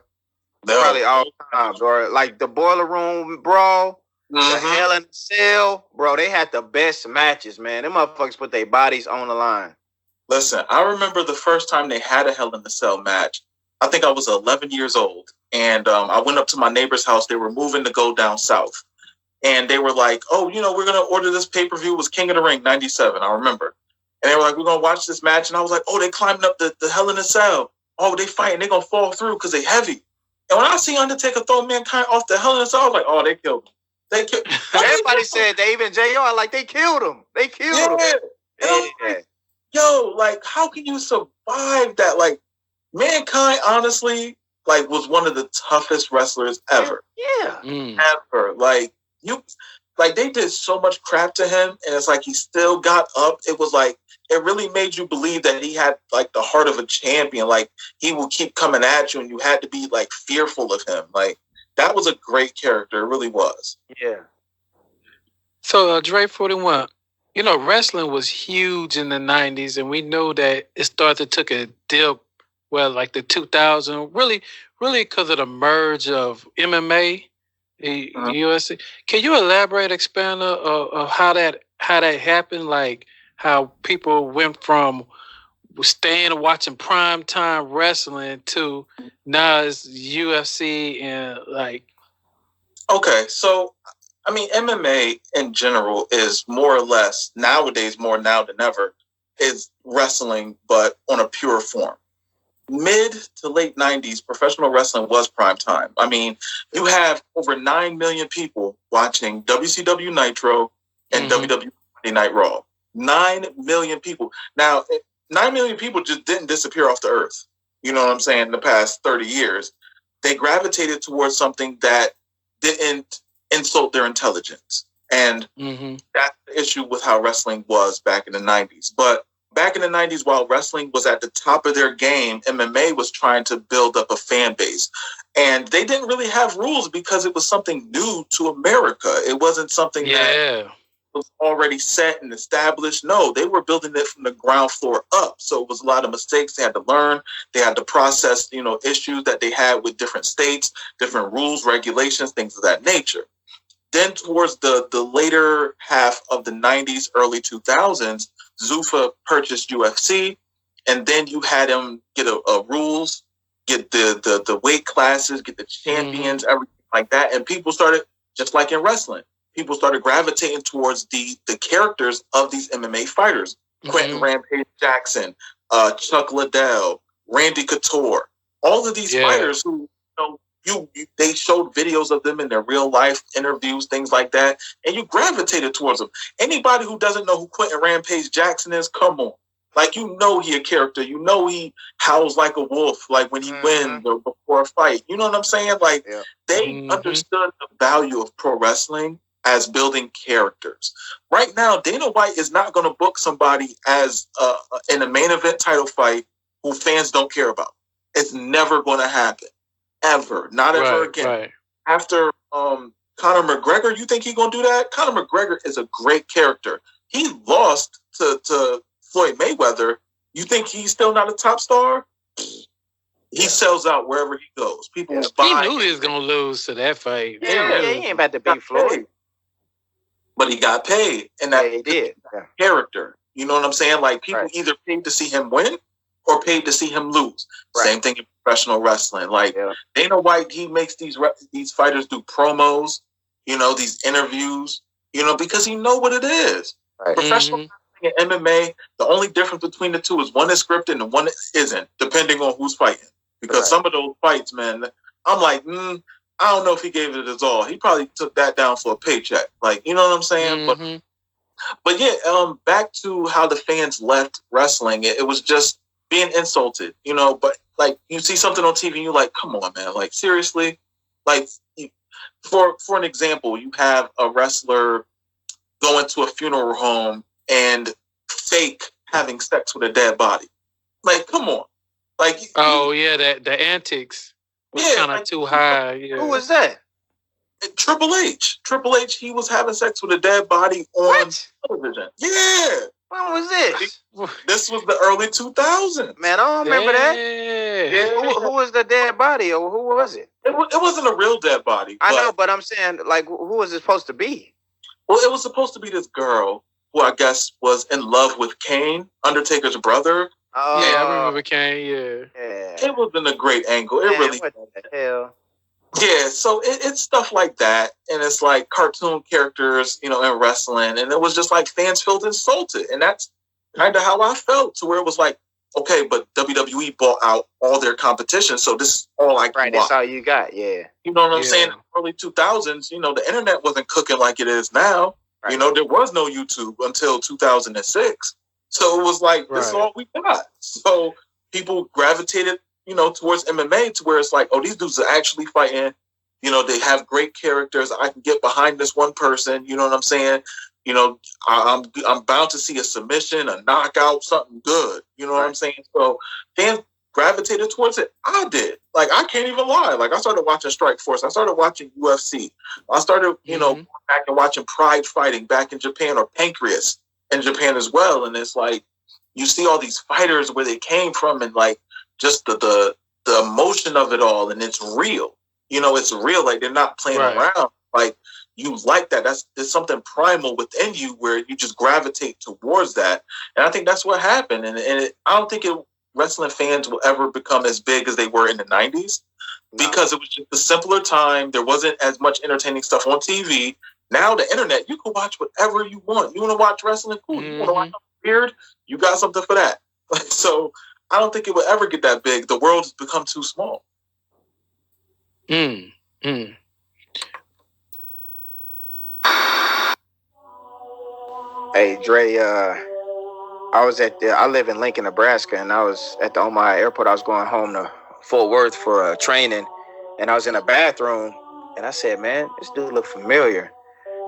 Probably all time, bro. Like the Boiler Room Brawl, the Hell in a Cell, bro. They had the best matches, man. Them motherfuckers put their bodies on the line. Listen, I remember the first time they had a Hell in a Cell match. I think I was 11 years old, and I went up to my neighbor's house. They were moving to go down south, and they were like, "Oh, we're gonna order this pay-per-view." It was King of the Ring '97. I remember, and they were like, "We're gonna watch this match," and I was like, "Oh, they climbing up the Hell in a Cell. Oh, they fighting. They gonna fall through because they heavy." And when I see Undertaker throw Mankind off the Hell in a Cell, I was like, "Oh, they killed him. They killed." Everybody said they even JR like they killed him. They killed him. Yeah. Yo, like, how can you survive that? Like, Mankind, honestly, like, was one of the toughest wrestlers ever. Yeah. Ever. Like, they did so much crap to him, and it's like he still got up. It was like, it really made you believe that he had, like, the heart of a champion. Like, he will keep coming at you, and you had to be, like, fearful of him. Like, that was a great character. It really was. Yeah. So, Dre41, wrestling was huge in the 90s, and we know that it started to take a dip, like the 2000s, really because of the merge of MMA, UFC. Can you elaborate, expand of how that happened? Like how people went from staying and watching primetime wrestling to now it's UFC and like. Okay, so I mean, MMA in general is more or less nowadays, more now than ever, is wrestling, but on a pure form. Mid to late 90s, professional wrestling was prime time. I mean, you have over 9 million people watching WCW Nitro and WWE Monday Night Raw. 9 million people. Now, 9 million people just didn't disappear off the earth. You know what I'm saying? In the past 30 years, they gravitated towards something that didn't insult their intelligence. And that's the issue with how wrestling was back in the 90s. But back in the 90s, while wrestling was at the top of their game, MMA was trying to build up a fan base. And they didn't really have rules because it was something new to America. It wasn't something that was already set and established. No, they were building it from the ground floor up. So it was a lot of mistakes they had to learn. They had to process, issues that they had with different states, different rules, regulations, things of that nature. Then towards the later half of the 90s, early 2000s, Zuffa purchased UFC, and then you had him get a rules, get the weight classes, get the champions, everything like that. And people started, just like in wrestling, people started gravitating towards the characters of these MMA fighters. Quentin Rampage Jackson, Chuck Liddell, Randy Couture, all of these fighters who, they showed videos of them in their real life interviews, things like that, and you gravitated towards them. Anybody who doesn't know who Quentin Rampage Jackson is, come on. Like, he a character. He howls like a wolf, like when he wins or before a fight. You know what I'm saying? Like, they understood the value of pro wrestling as building characters. Right now, Dana White is not going to book somebody as in a main event title fight who fans don't care about. It's never going to happen. Ever. Not ever again. Right. After Conor McGregor, you think he's going to do that? Conor McGregor is a great character. He lost to Floyd Mayweather. You think he's still not a top star? He sells out wherever he goes. People buy. He knew he was going to lose to that fight. He ain't about to beat Floyd. But he got paid. And that he did. Character. You know what I'm saying? Like, people either paid to see him win or paid to see him lose. Same thing in professional wrestling. Like, Dana White, he makes these fighters do promos, these interviews, because he know what it is. Professional wrestling and MMA, the only difference between the two is one is scripted and one isn't, depending on who's fighting. Because some of those fights, man, I'm like, I don't know if he gave it his all. He probably took that down for a paycheck. Like, you know what I'm saying? But yeah, back to how the fans left wrestling. It was just being insulted, but like, you see something on TV and you're like, come on, man, like, seriously? Like, for an example, you have a wrestler going to a funeral home and fake having sex with a dead body. Like, come on. Like, the antics was kind of too high. Yeah. Who was that? Triple H. Triple H, he was having sex with a dead body on television. Yeah. When was this? This was the early 2000s. Man, I don't remember that. Yeah. Who was the dead body, or who was it? It wasn't a real dead body. I know, but I'm saying, like, who was it supposed to be? Well, it was supposed to be this girl who I guess was in love with Kane, Undertaker's brother. Oh, yeah, I remember Kane, yeah. It wasn't a great angle. It really... What the hell? Yeah, so it's stuff like that, and it's like cartoon characters, in wrestling, and it was just like fans felt insulted, and that's kind of how I felt, to where it was like, okay, but WWE bought out all their competition, so this is all I can watch. That's all you got, yeah. You know what I'm saying? In the early 2000s, the internet wasn't cooking like it is now. Right. There was no YouTube until 2006, so it was like, this is all we got. So people gravitated towards MMA, to where it's like, oh, these dudes are actually fighting. They have great characters. I can get behind this one person. You know what I'm saying? I'm bound to see a submission, a knockout, something good. You know what I'm saying? So fans gravitated towards it. I did. Like, I can't even lie. Like, I started watching Strike Force. I started watching UFC. I started, going back and watching Pride Fighting back in Japan, or Pancreas in Japan as well. And it's like, you see all these fighters where they came from, and like, just the emotion of it all, and it's real. It's real. Like, they're not playing around. Like, you like that. There's something primal within you where you just gravitate towards that. And I think that's what happened. And I don't think wrestling fans will ever become as big as they were in the 90s, because it was just a simpler time. There wasn't as much entertaining stuff on TV. Now the internet, you can watch whatever you want. You want to watch wrestling? Cool. You want to watch something weird? You got something for that. Like, so I don't think it will ever get that big. The world has become too small. Hey, Dre, I live in Lincoln, Nebraska, and I was at the Omaha airport. I was going home to Fort Worth for training, and I was in a bathroom, and I said, man, this dude look familiar.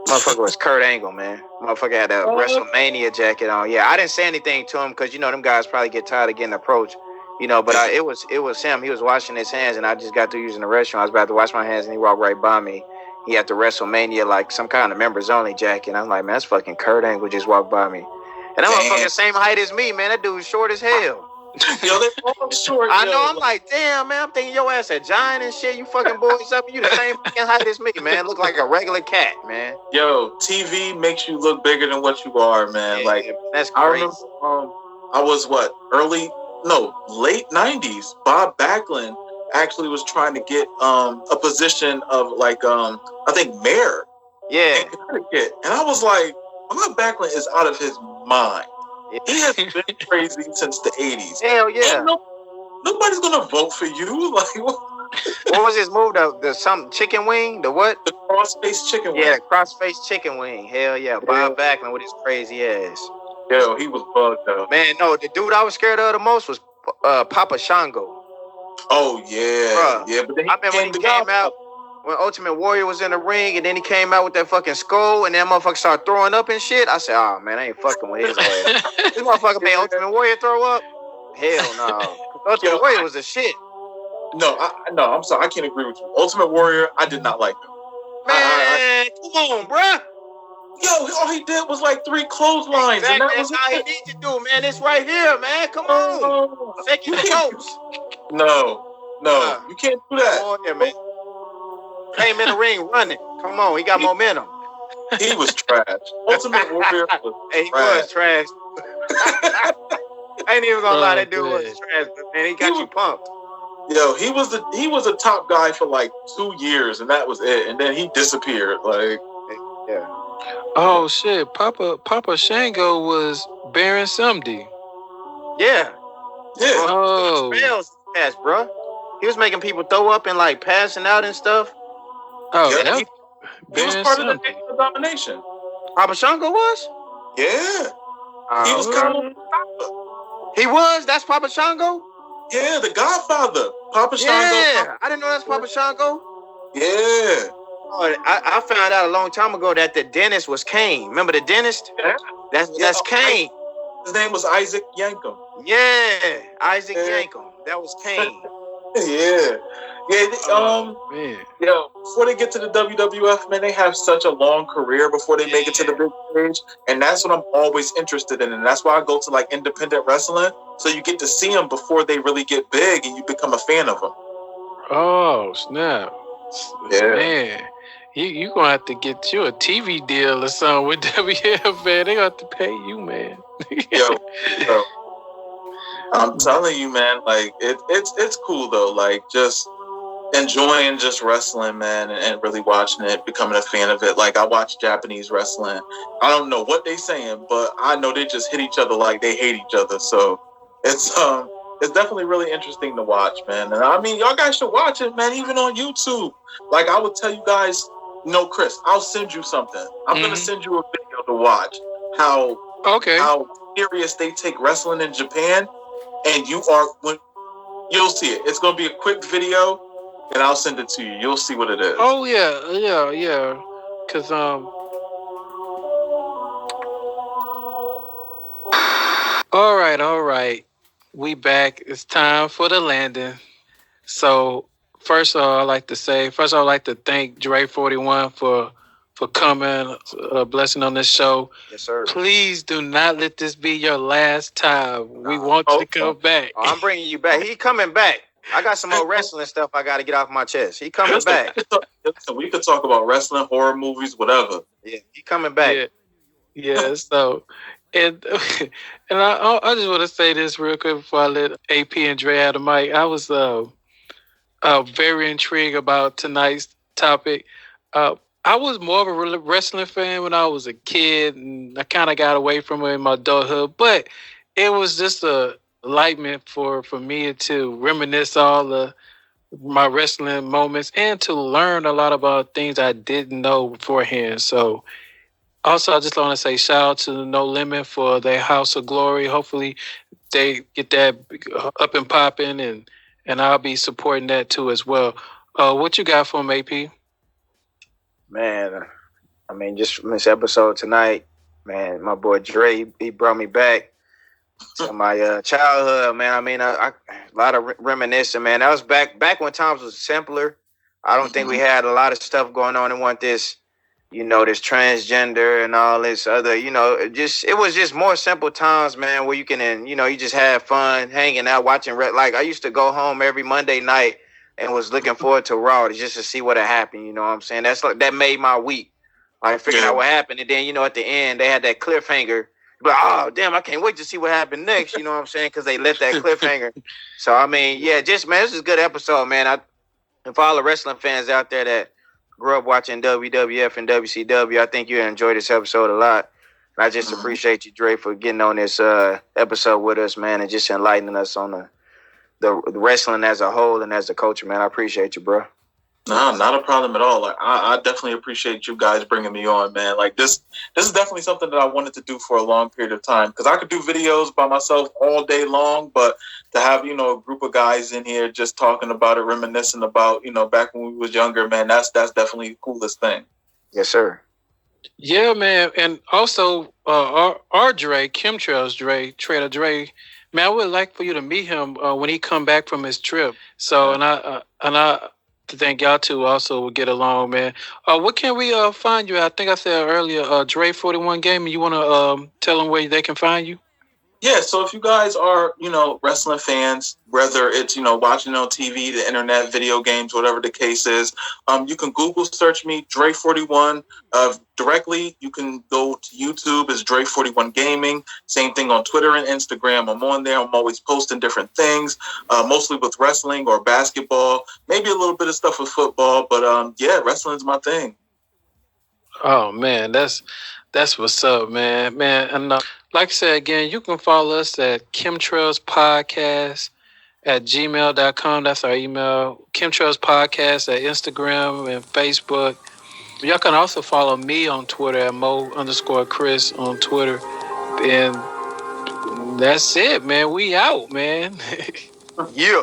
Motherfucker was Kurt Angle, man. Motherfucker had a WrestleMania jacket on. Yeah, I didn't say anything to him because, them guys probably get tired of getting approached, but it was him. He was washing his hands, and I just got through using the restroom. I was about to wash my hands, and he walked right by me. He had the WrestleMania, like, some kind of members-only jacket. And I'm like, man, that's fucking Kurt Angle just walked by me. And that motherfucker same height as me, man. That dude's short as hell. Yo, they all short. I know. I'm like, damn, man. I'm thinking your ass a giant and shit. You fucking boys up. You the same fucking height as me, man. Look like a regular cat, man. Yo, TV makes you look bigger than what you are, man. Yeah, like that's I crazy. remember, I was late '90s. Bob Backlund actually was trying to get a position of I think mayor Yeah. in Connecticut, and I was like, Bob Backlund is out of his mind. Yeah. He has been crazy since the '80s. Hell yeah. Nobody's gonna vote for you. Like what? What was his move? The some chicken wing? The what? The cross-faced chicken wing. Yeah, cross-faced chicken wing. Hell yeah. Bob Backlund with his crazy ass. Yo, he was bugged up. Man, no, the dude I was scared of the most was Papa Shango. Oh yeah, Bruh. yeah. But then I remember when he came out, when Ultimate Warrior was in the ring, and then he came out with that fucking skull, and that motherfucker started throwing up and shit. I said, oh man, I ain't fucking with his ass. This motherfucker made Ultimate Warrior throw up? Hell no. Ultimate Warrior was the shit. No, I'm sorry, I can't agree with you. Ultimate Warrior, I did not like him. Man, come on, bruh. Yo, all he did was like 3 clotheslines, Exactly. and that That's was how he it. needs to do, man. It's right here, man. Come on. Take you close. No, you can't do that. Come on here, man. Came in the ring running. Come on, he got momentum. He was trash. Ultimate Warrior was Hey, he was trash. I ain't even gonna lie, that dude was man. trash, but man, he got you pumped. Yo, he was a top guy for like 2 years, and that was it. And then he disappeared. Like, Yeah. Oh shit, Papa Shango was Baron Samedi. Yeah. yeah. Oh. Spells fast, bro. He was making people throw up and like passing out and stuff. Oh, Yeah, that he was Baron part of the Samedi. Nation of Domination. Papa Shango was? Yeah, he was kind of. He was? That's Papa Shango? Yeah, the Godfather, Papa Shango. Yeah. I didn't know that's Papa Shango. Yeah. Oh, I found out a long time ago that the dentist was Kane. Remember the dentist? That's Kane. His name was Isaac Yankum. Yeah, Isaac Yeah. Yankum. That was Kane. Yeah. Man. Yo, before they get to the WWF, man, they have such a long career before they make it to the big stage, and that's what I'm always interested in, and that's why I go to like independent wrestling, so you get to see them before they really get big, and you become a fan of them. Oh snap. Yeah. Man. You gonna have to get you a TV deal or something with WF, man. They gonna have to pay you, man. Yo, I'm telling you, man, like it's cool though, like just enjoying just wrestling, man, and really watching it, becoming a fan of it. Like I watch Japanese wrestling. I don't know what they saying, but I know they just hit each other like they hate each other. So it's definitely really interesting to watch, man. And I mean, y'all guys should watch it, man, even on YouTube. Like I would tell you guys, Chris, I'll send you something. I'm gonna send you a video to watch how serious they take wrestling in Japan, and you'll see it. It's gonna be a quick video, and I'll send it to you. You'll see what it is. Oh yeah. Cause All right. We back. It's time for the landing. So first of all, I'd like to thank Dre41 for coming, blessing on this show. Yes, sir. Please do not let this be your last time. We want you to come back. I'm bringing you back. He coming back. I got some more wrestling stuff I got to get off my chest. He coming back. We could talk about wrestling, horror movies, whatever. Yeah, he coming back. Yeah. So, and I just want to say this real quick before I let AP and Dre out of the mic. I was very intrigued about tonight's topic. I was more of a wrestling fan when I was a kid, and I kind of got away from it in my adulthood. But it was just a enlightenment for me to reminisce all my wrestling moments and to learn a lot about things I didn't know beforehand. So also, I just want to say shout out to No Limit for their House of Glory. Hopefully they get that up and popping, and I'll be supporting that too as well. What you got for them, AP? Man, I mean, just from this episode tonight, man, my boy Dre, he brought me back to my childhood, man. I mean, a lot of reminiscing, man. That was back when times was simpler. I don't think we had a lot of stuff going on. It wasn't this you know, this transgender and all this other, you know, it was just more simple times, man, where you can, you know, you just have fun hanging out, watching like I used to go home every Monday night and was looking forward to Raw just to see what had happened. You know what I'm saying? That's like that made my week. Like figuring out what happened, and then you know at the end they had that cliffhanger. But oh damn, I can't wait to see what happened next. You know what I'm saying? Because they left that cliffhanger. So I mean, yeah, just man, this is a good episode, man. And for all the wrestling fans out there that grew up watching WWF and WCW, I think you enjoy this episode a lot. And I just appreciate you, Dre, for getting on this episode with us, man, and just enlightening us on the wrestling as a whole and as a culture, man. I appreciate you, bro. No, not a problem at all. Like I definitely appreciate you guys bringing me on, man. Like this is definitely something that I wanted to do for a long period of time, because I could do videos by myself all day long, but to have, you know, a group of guys in here just talking about it, reminiscing about, you know, back when we was younger, man, that's definitely the coolest thing. Yes, sir. Yeah, man. And also our Dre, Kemtrails Dre, Trader Dre, man, I would like for you to meet him when he come back from his trip. So and I to think y'all two also will get along, man. What can we find you at? I think I said earlier, Dre41 Gaming. You want to tell them where they can find you? Yeah, so if you guys are, you know, wrestling fans, whether it's, you know, watching on TV, the internet, video games, whatever the case is, you can Google search me, Dre41. Directly, you can go to YouTube as Dre41 Gaming. Same thing on Twitter and Instagram. I'm on there. I'm always posting different things, mostly with wrestling or basketball, maybe a little bit of stuff with football. But yeah, wrestling's my thing. Oh man, that's what's up, man. And like I said again, you can follow us at Kemtrails Podcast at gmail.com. That's our email. Kemtrails Podcast at Instagram and Facebook. Y'all can also follow me on Twitter at Mo_Chris on Twitter. And that's it, man. We out, man. Yeah.